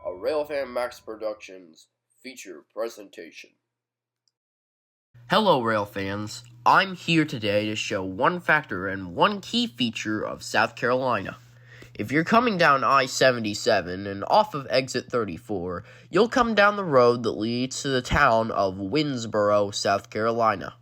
a Railfan Max Productions feature presentation. Hello Rail fans, I'm here today to show one factor and one key feature of South Carolina. If you're coming down I-77 and off of exit 34, you'll come down the road that leads to the town of Winnsboro, South Carolina.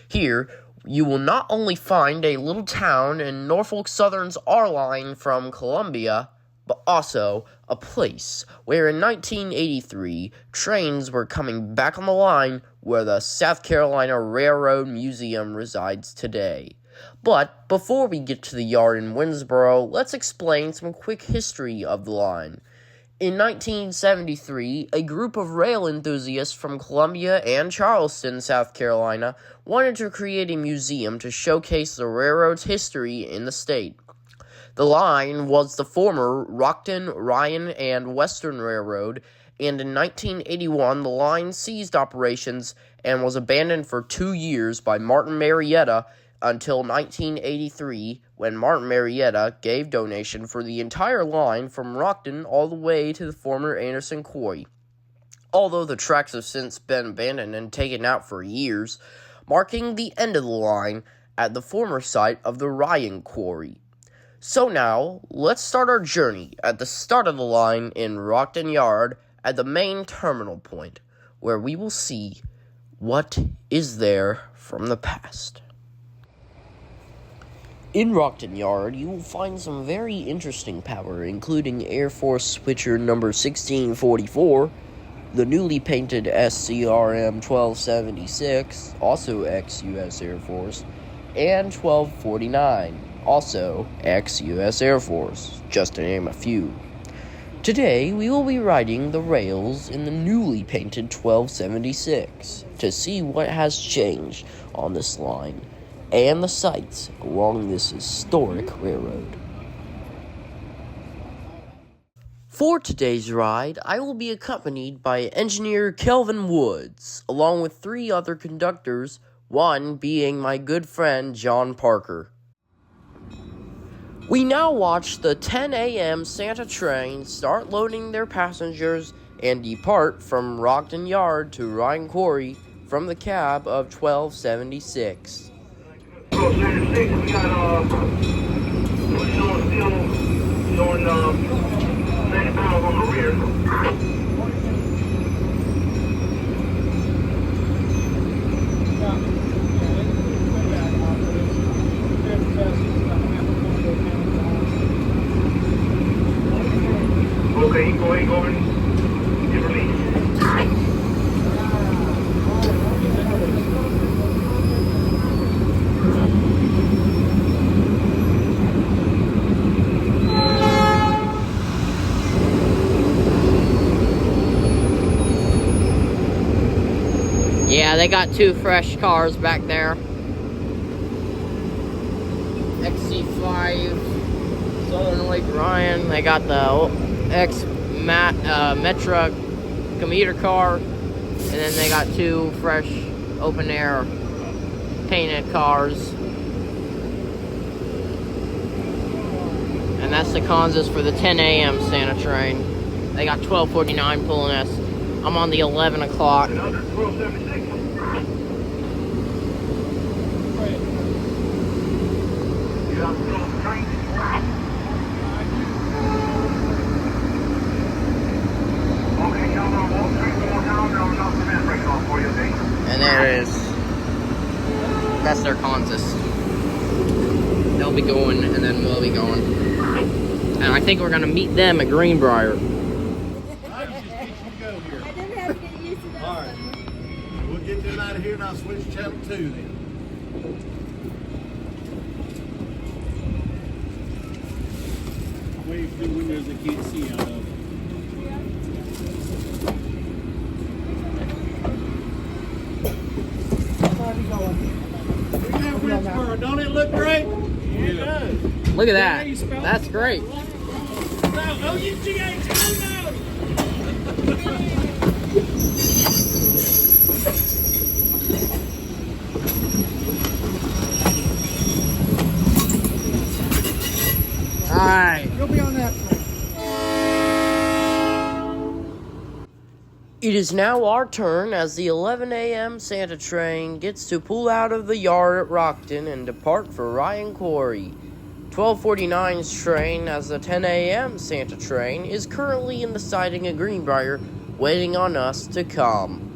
Here, you will not only find a little town in Norfolk Southern's R-Line from Columbia, but also a place where in 1983, trains were coming back on the line where the South Carolina Railroad Museum resides today. But before we get to the yard in Winnsboro, let's explain some quick history of the line. In 1973, a group of rail enthusiasts from Columbia and Charleston, South Carolina, wanted to create a museum to showcase the railroad's history in the state. The line was the former Rockton, Ryan, and Western Railroad, and in 1981 the line ceased operations and was abandoned for 2 years by Martin Marietta until 1983, when Martin Marietta gave donation for the entire line from Rockton all the way to the former Anderson Quarry. Although the tracks have since been abandoned and taken out for years, marking the end of the line at the former site of the Ryan Quarry. So now, let's start our journey at the start of the line in Rockton Yard at the main terminal point, where we will see what is there from the past. In Rockton Yard, you will find some very interesting power, including Air Force Switcher number 1644, the newly painted SCRM 1276, also ex-U.S. Air Force, and 1249. Also, ex-U.S. Air Force, just to name a few. Today, we will be riding the rails in the newly painted 1276 to see what has changed on this line and the sights along this historic railroad. For today's ride, I will be accompanied by engineer Kelvin Woods, along with 3 other conductors, one being my good friend John Parker. We now watch the 10 a.m. Santa train start loading their passengers and depart from Rockton Yard to Ryan Quarry from the cab of 1276. 1276, we got, showing 90 pounds on the rear. Okay, go and get released. Yeah, they got 2 fresh cars back there. XC5, Southern Lake Ryan. They got the Metra commuter car, and then they got 2 fresh open air painted cars. And that's the Kansas for the 10 a.m. Santa train. They got 1249 pulling us. I'm on the 11 o'clock. And there it is. That's their Kansas. They'll be going, and then we'll be going. And I think we're going to meet them at Greenbrier. I didn't have to get used to that. All right. We'll get them out of here and I'll switch to channel 2 then. Wave through windows they can't see out of. Don't it look great? Yeah. It does. Look at that. That's great. Oh, you GH, oh no! All right. You'll be on that train. It is now our turn as the 11 a.m. Santa train gets to pull out of the yard at Rockton and depart for Ryan Quarry. 1249's train as the 10 a.m. Santa train is currently in the siding at Greenbrier, waiting on us to come.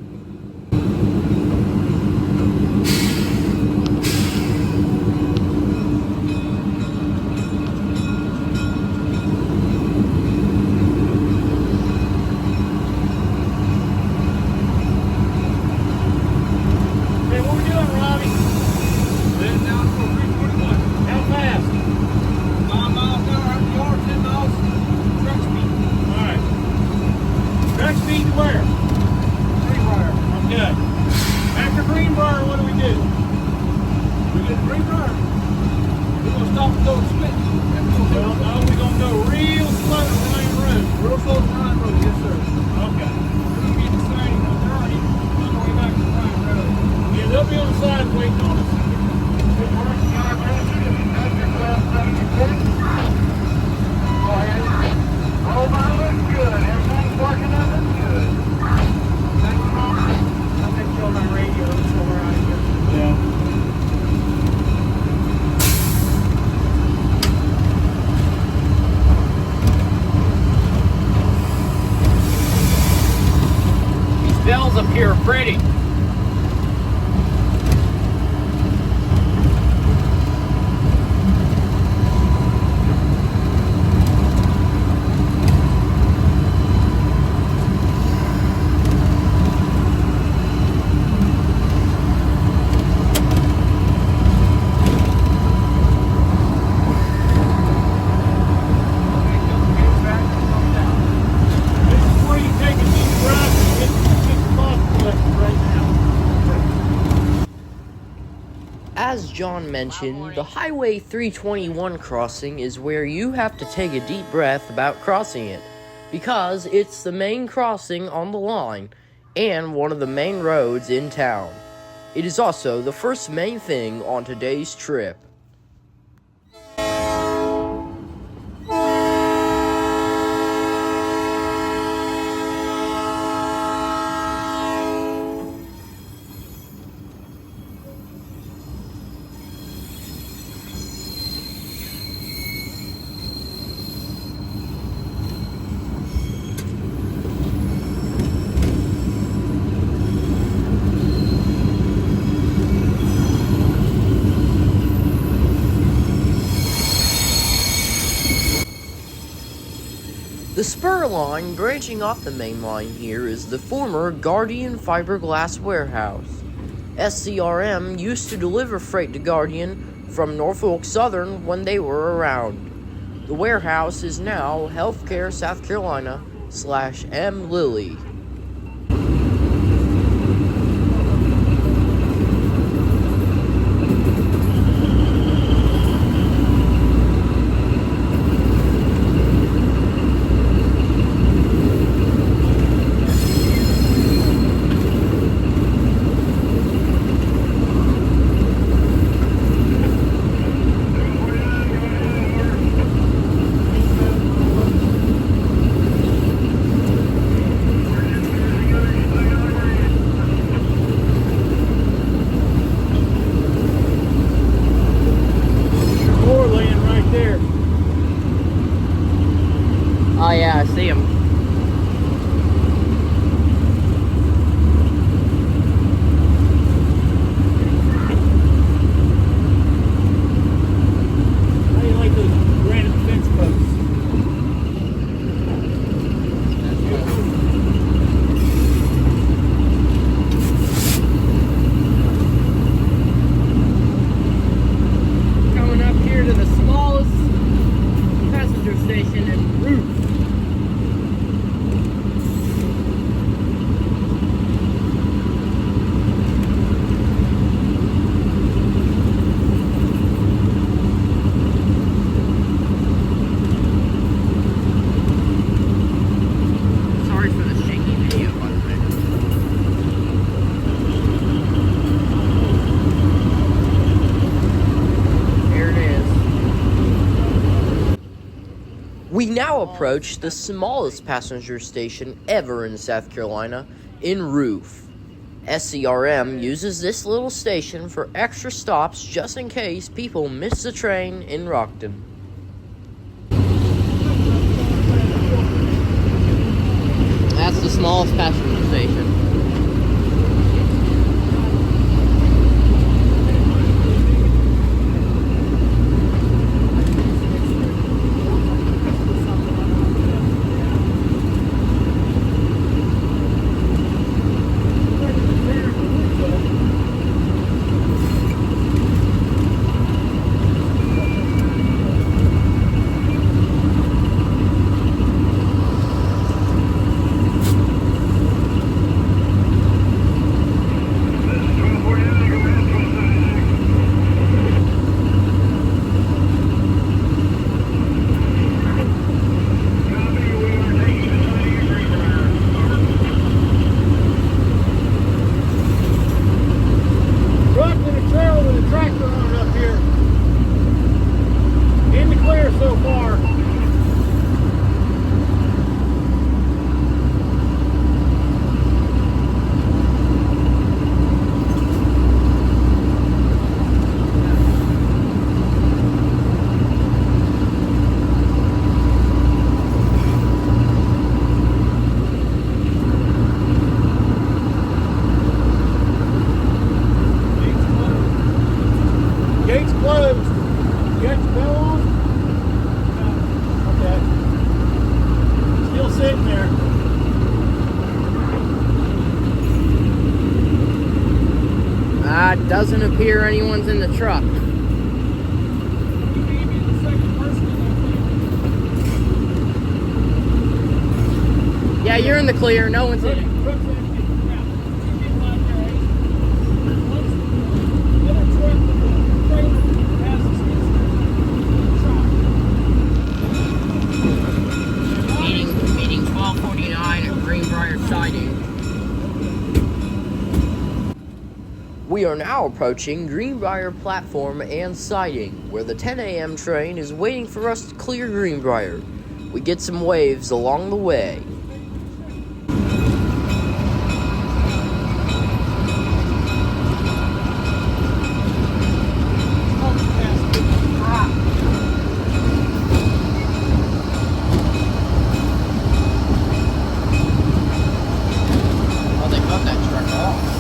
Bells up here are pretty. As John mentioned, the Highway 321 crossing is where you have to take a deep breath about crossing it, because it's the main crossing on the line and one of the main roads in town. It is also the first main thing on today's trip. The spur line branching off the main line here is the former Guardian Fiberglass Warehouse. SCRM used to deliver freight to Guardian from Norfolk Southern when they were around. The warehouse is now Healthcare South Carolina / M. Lilly. Oh yeah, I see him. How do you like those granite fence posts? Coming up here to the smallest passenger station in Route. Sorry for the shaky video, by the way. There it is. We We now approach the smallest passenger station ever in South Carolina, in Roof. SCRM uses this little station for extra stops just in case people miss the train in Rockton. That's the smallest passenger station. So far. Gates closed. You got your bell on? Still sitting there. It doesn't appear anyone's in the truck. Yeah, you're in the clear. No one's in it. Meeting 1249 at Greenbrier Siding. We are now approaching Greenbrier Platform and Siding, where the 10 a.m. train is waiting for us to clear Greenbrier. We get some waves along the way. Oh, they cut that truck off.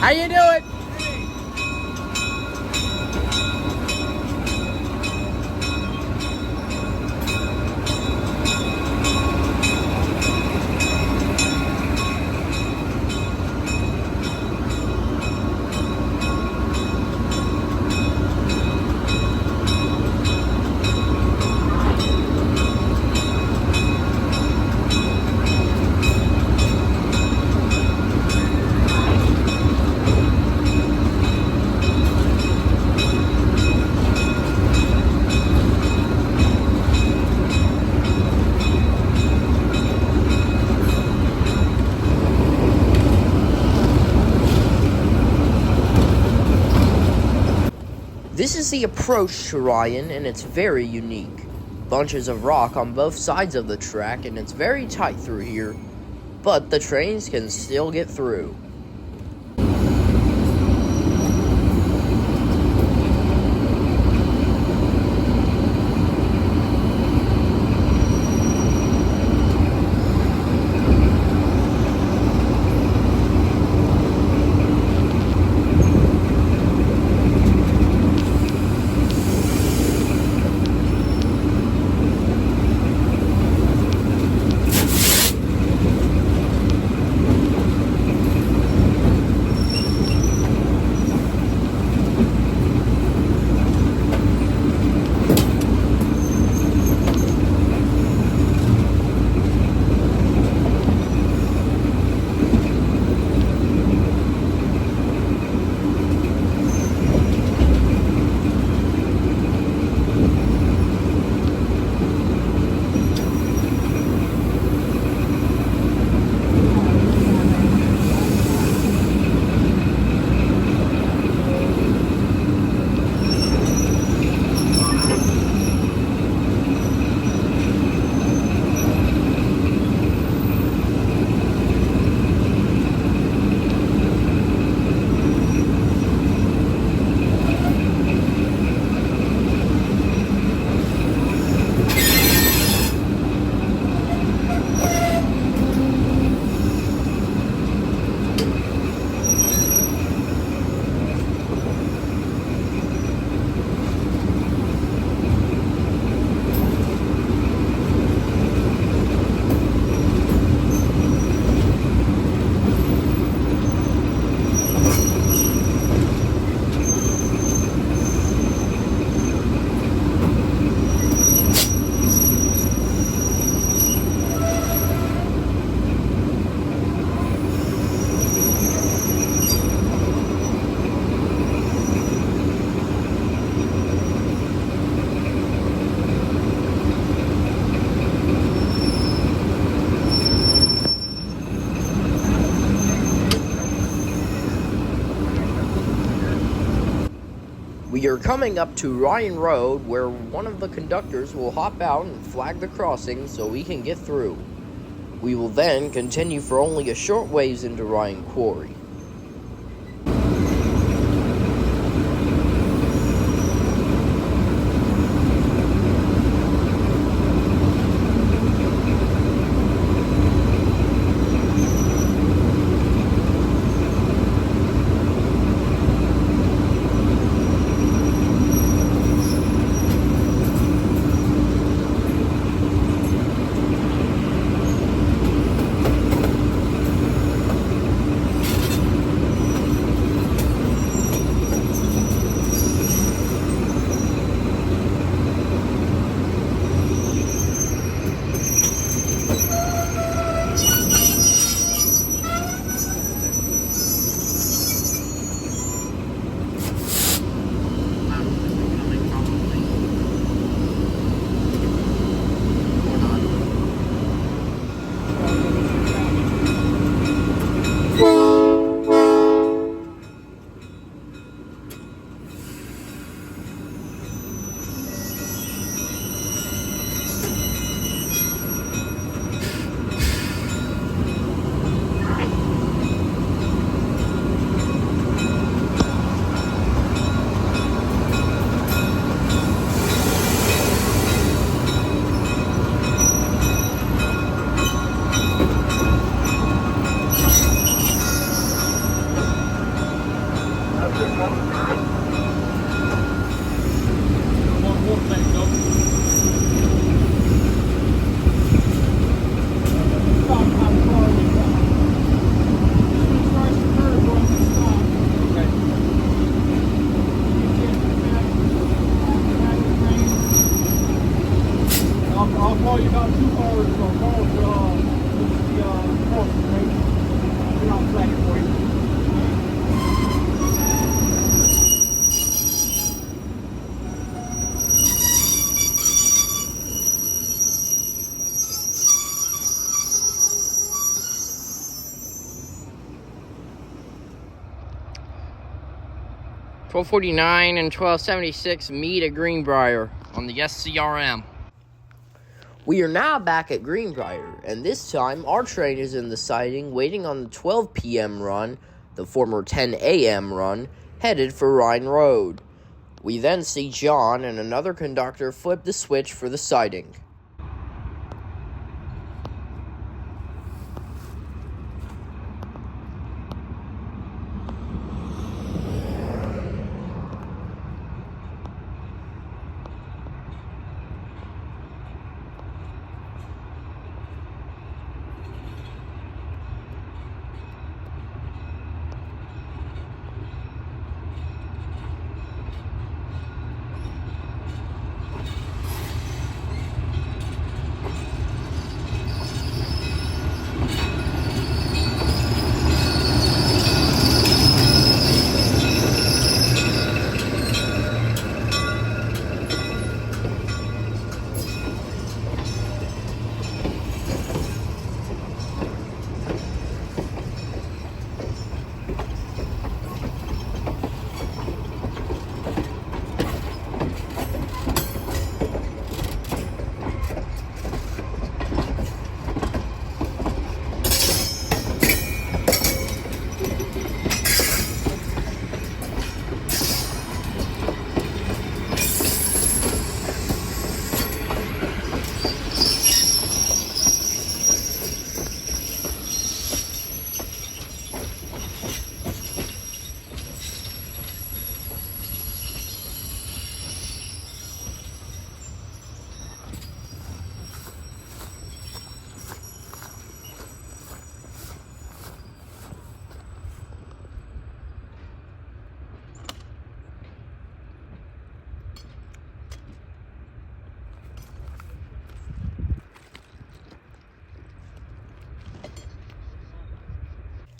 How you doing? This is the approach to Ryan, and it's very unique. Bunches of rock on both sides of the track, and it's very tight through here, but the trains can still get through. We are coming up to Ryan Road, where one of the conductors will hop out and flag the crossing so we can get through. We will then continue for only a short ways into Ryan Quarry. I'll call you about 2 hours or call the crossing, right? And I'll flag it for you. 1249 and 1276 meet at Greenbrier on the SCRM. We are now back at Greenbrier, and this time our train is in the siding waiting on the 12 p.m. run, the former 10 a.m. run, headed for Ryan Road. We then see John and another conductor flip the switch for the siding.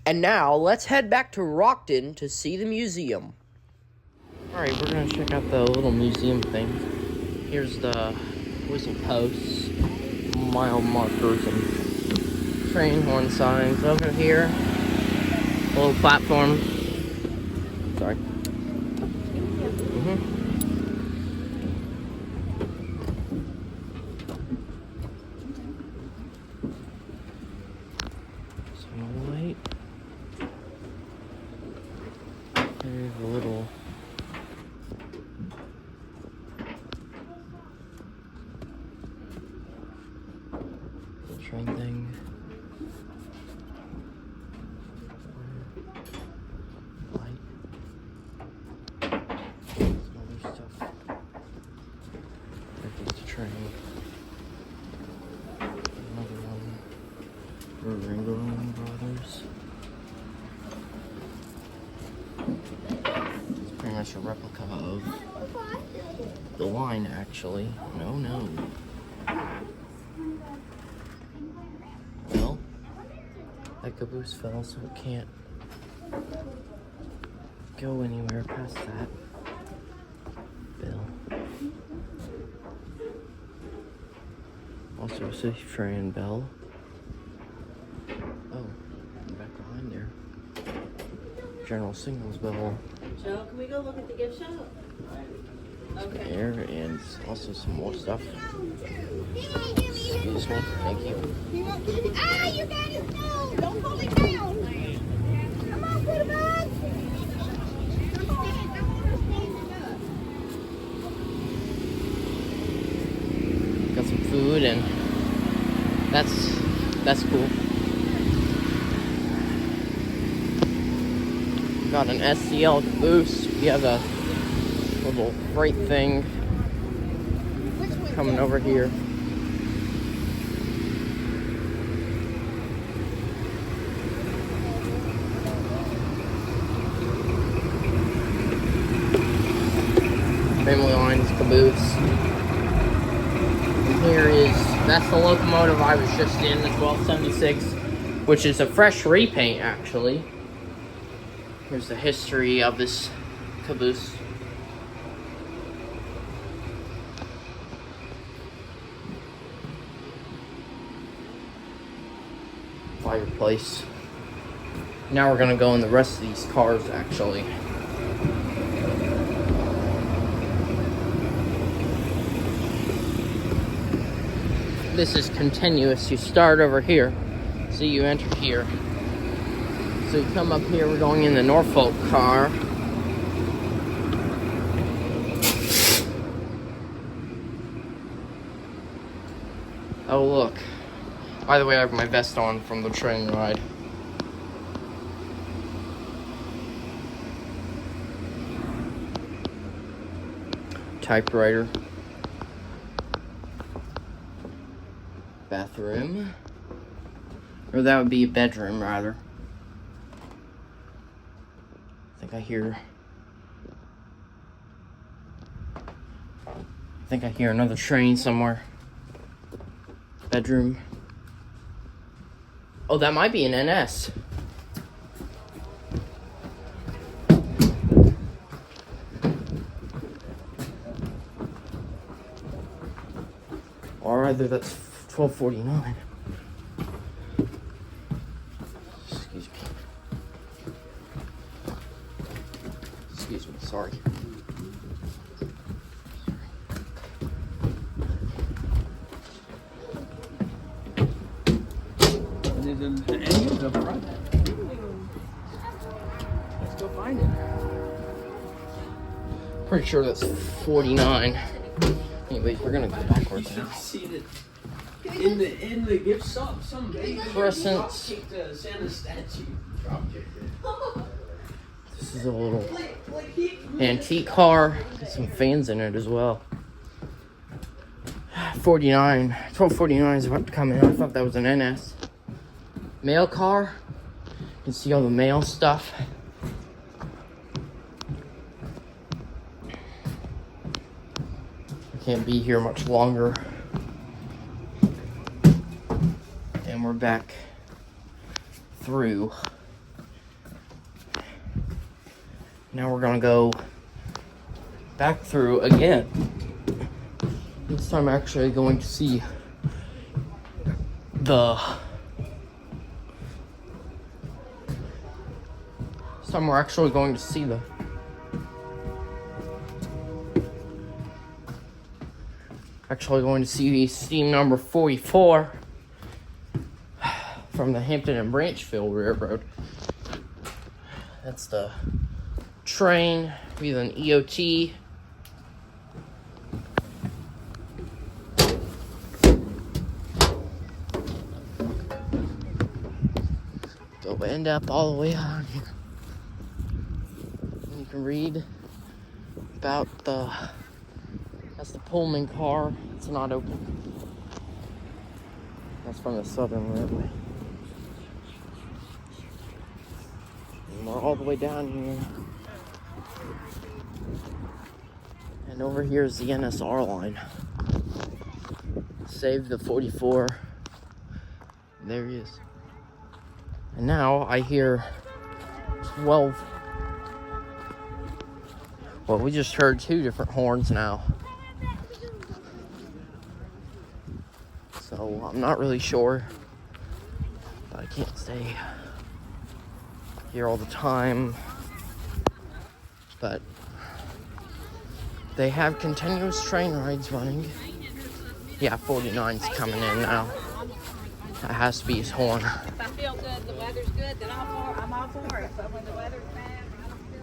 And now, let's head back to Rockton to see the museum. Alright, we're gonna check out the little museum thing. Here's the whistle posts, mile markers, and train horn signs. Over here, a little platform. Sorry. train thing. Light. Some other stuff. There goes the train. Another one. Ringo Brothers. It's pretty much a replica of the line, actually. No. Well, that caboose fell, so it can't go anywhere past that. Bill. Also a safe train bell. Oh, back behind there. General Signals bell. Joe, can we go look at the gift shop? Okay. There, and also some more stuff. Excuse me, thank you. Ah, you got it! No! Don't pull it down! Come on, put it on! Got some food, and that's cool. Got an SCL caboose. We have a little freight thing coming over here. Family Lines caboose. And that's the locomotive I was just in, the 1276, which is a fresh repaint, actually. Here's the history of this caboose. Fireplace. Now we're gonna go in the rest of these cars, actually. This is continuous. You start over here. See, you enter here. So you come up here, we're going in the Norfolk car. Oh, look. By the way, I have my vest on from the train ride. Typewriter. Bathroom. Or that would be a bedroom, rather. I think I hear another train somewhere. Bedroom. Oh, that might be an NS. Or rather, that's 1249. Excuse me. Excuse me, sorry. The engine's up front. Let's go find it. Pretty sure that's 49. Anyways, we're gonna go backwards now. Seen it in the gift shop. Some baby Crescents. kicked the Santa statue. This is a little antique car. Got some fans in it as well. 1249 is about to come in. I thought that was an NS. Mail car. You can see all the mail stuff. I can't be here much longer. And we're back through. Now we're gonna go back through again. This time I'm actually going to see the... This time we're actually going to see the... Actually going to see steam number 44 from the Hampton and Branchville Railroad. That's the train with an EOT. So we end up all the way on here. And you can read about that's the Pullman car. It's not open. That's from the Southern Railway. And we're all the way down here. And over here is the NSR line. Save the 44. There he is. And now I hear 12. Well, we just heard 2 different horns now. So I'm not really sure. But I can't stay here all the time. But they have continuous train rides running. Yeah, 49's coming in now. That has to be his horn. If I feel good, the weather's good, then I'm all for it. But when the weather's bad, I don't feel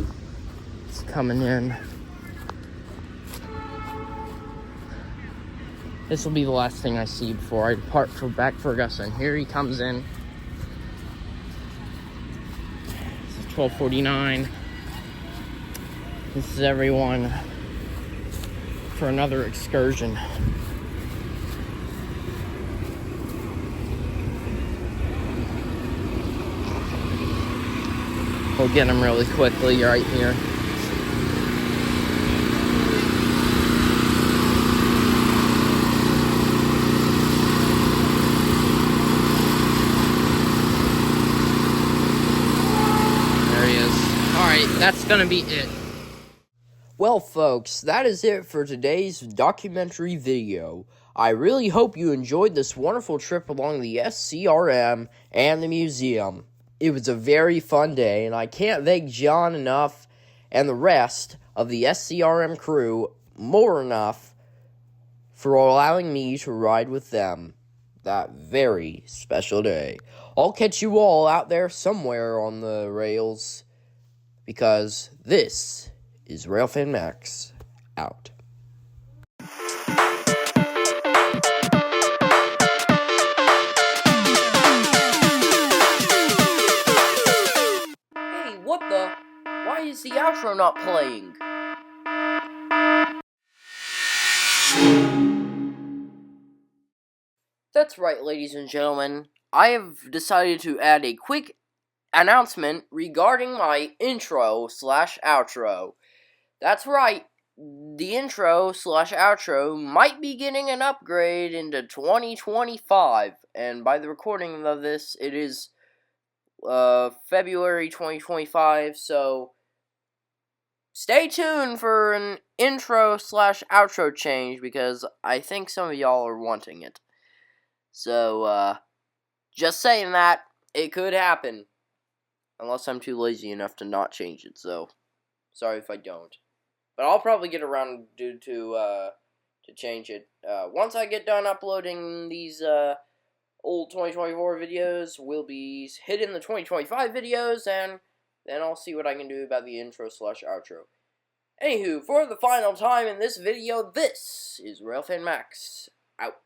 good. It's coming in. This will be the last thing I see before I depart for back for Augusta. And here he comes in. This is 12:49. This is everyone for another excursion. We'll get him really quickly right here. There he is. Alright, that's gonna be it. Well, folks, that is it for today's documentary video. I really hope you enjoyed this wonderful trip along the SCRM and the museum. It was a very fun day, and I can't thank John enough and the rest of the SCRM crew more enough for allowing me to ride with them that very special day. I'll catch you all out there somewhere on the rails, because this is Railfan Max out. Hey, what the? Why is the outro not playing? That's right, ladies and gentlemen. I have decided to add a quick announcement regarding my intro/outro. That's right, the intro/outro might be getting an upgrade into 2025, and by the recording of this, it is February 2025, so stay tuned for an intro/outro change, because I think some of y'all are wanting it. So, just saying that, it could happen. Unless I'm too lazy enough to not change it, so sorry if I don't. But I'll probably get around to change it. Once I get done uploading these old 2024 videos, we'll be hitting the 2025 videos, and then I'll see what I can do about the intro/outro. Anywho, for the final time in this video, this is Railfan Max out.